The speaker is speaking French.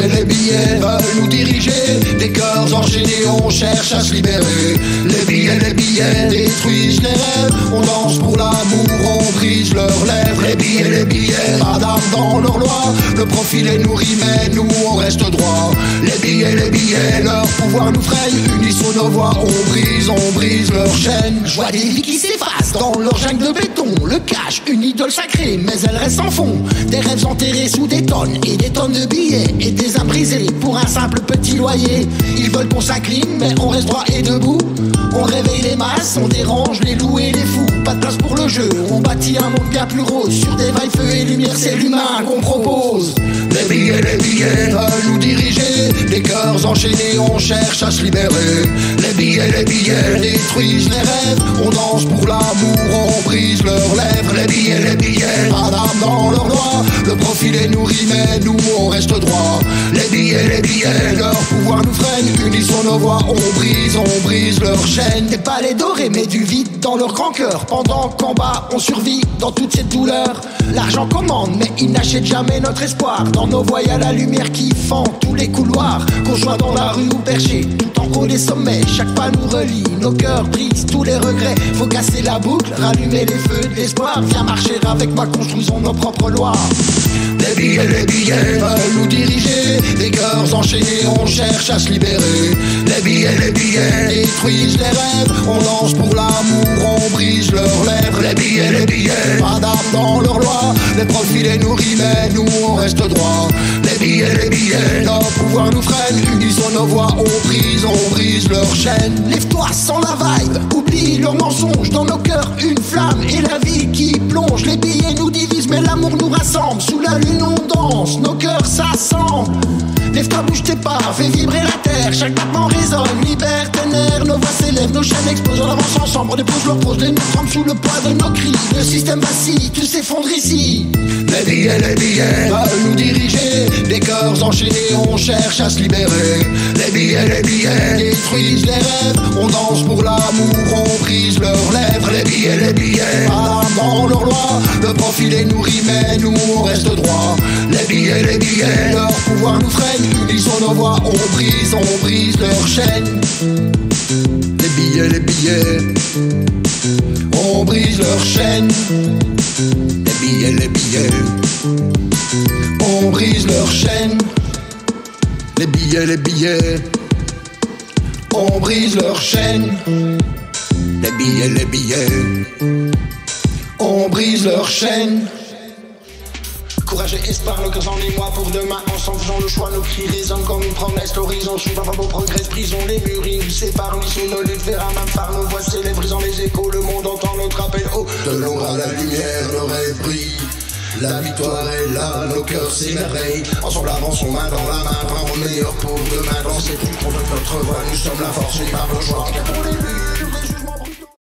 Les billets veulent nous diriger, des cœurs enchaînés, on cherche à se libérer. Les billets détruisent les rêves, on danse pour l'amour, on brise leurs lèvres. Les billets, pas d'âme dans leur loi, le profil est nourri mais nous on reste droit. Les billets, leur pouvoir nous freine, unissons nos voix, on brise leur chaîne. Je vois des vies qui s'effacent dans leur jungle de béton, le cash, une idole sacrée, mais elle reste en fond. Des rêves enterrés sous des tonnes et des tonnes de billets, et des âmes brisées pour un simple petit loyer. Ils veulent qu'on s'incline mais on reste droit et debout. On réveille les masses, on dérange les loups et les fous. Pas de place pour le jeu, on bâtit un monde bien plus rose. Sur des vagues, feu et lumière, c'est l'humain qu'on propose. Les billets veulent nous diriger, les cœurs enchaînés, on cherche à se libérer. Les billets détruisent les rêves, on danse pour l'amour, on brise leurs lèvres. Les billets, pas d'âme dans leur loi, le profil est nourri mais nous on reste droit. Les billets, leur pouvoir nous freine, unissons nos voix, on brise leur chaîne. Des palais dorés mais du vide dans leur grand cœur. Pendant qu'en bas on survit dans toute cette douleur. L'argent commande mais il n'achète jamais notre espoir. Dans nos voies y'a la lumière qui fend tous les couloirs. Qu'on soit dans la rue ou perché, tout en haut des sommets. Chaque pas nous relie, nos cœurs brisent tous les regrets. Faut casser la boucle, rallumer les feux de l'espoir. Viens marcher avec moi, construisons nos propres lois. Les billets veulent nous diriger, des cœurs enchaînés, on cherche à se libérer. Les billets détruisent les rêves, on danse pour l'amour, on brise leurs lèvres. Les billets, pas d'âme dans leur loi, les profils est nourris mais nous on reste droit. Les billets, leur pouvoir nous freine, unissons nos voix, on brise leur chaîne. Lève-toi sans la vibe, oublie leurs mensonges, dans nos cœurs une flamme et la vie qui plonge. Les billets nous divisent mais l'amour nous rassemble, sous la lune on danse, nos cœurs s'assemblent. Lève-toi, bouge tes pas, fais vibrer la terre, chaque battement résonne, libère tes nerfs, nos voix s'élèvent, nos chaînes explosent, on avance ensemble, on dépose leur pose, les nous tremblent sous le poids de nos cris, le système vacille, tout s'effondre ici. Les billets veulent nous diriger, des cœurs enchaînés, on cherche à se libérer. Les billets détruisent les rêves, on danse pour l'amour, on brise leurs lèvres. Les billets, pas dans leur loi, le profil est nourri mais nous on reste droit. Les billets, leur pouvoir nous freine, unissons nos voix, on brise leur chaîne. Les billets, on brise leur chaîne. Les billets, on brise leur chaîne. Les billets, on brise leur chaîne. Les billets, on brise leur chaîne. Courage et espoir, le cœur en émoi pour demain. Ensemble faisons le choix, nos cris résonnent comme une promesse. L'horizon s'ouvre, pas beau progrès, brisons les murs, ils nous séparent. Unissons nos luttes vers un même phare, nos voix s'élèvent, brisant les échos. Le monde entend notre appel haut. De l'ombre à la lumière, nos rêves brillent. La victoire est là, nos cœurs s'émerveillent. Ensemble avançons main dans la main, vraiment meilleur pour demain. Dans cette lutte, on donne notre voix, nous sommes la force, les pas vos choix. Regardons les murs.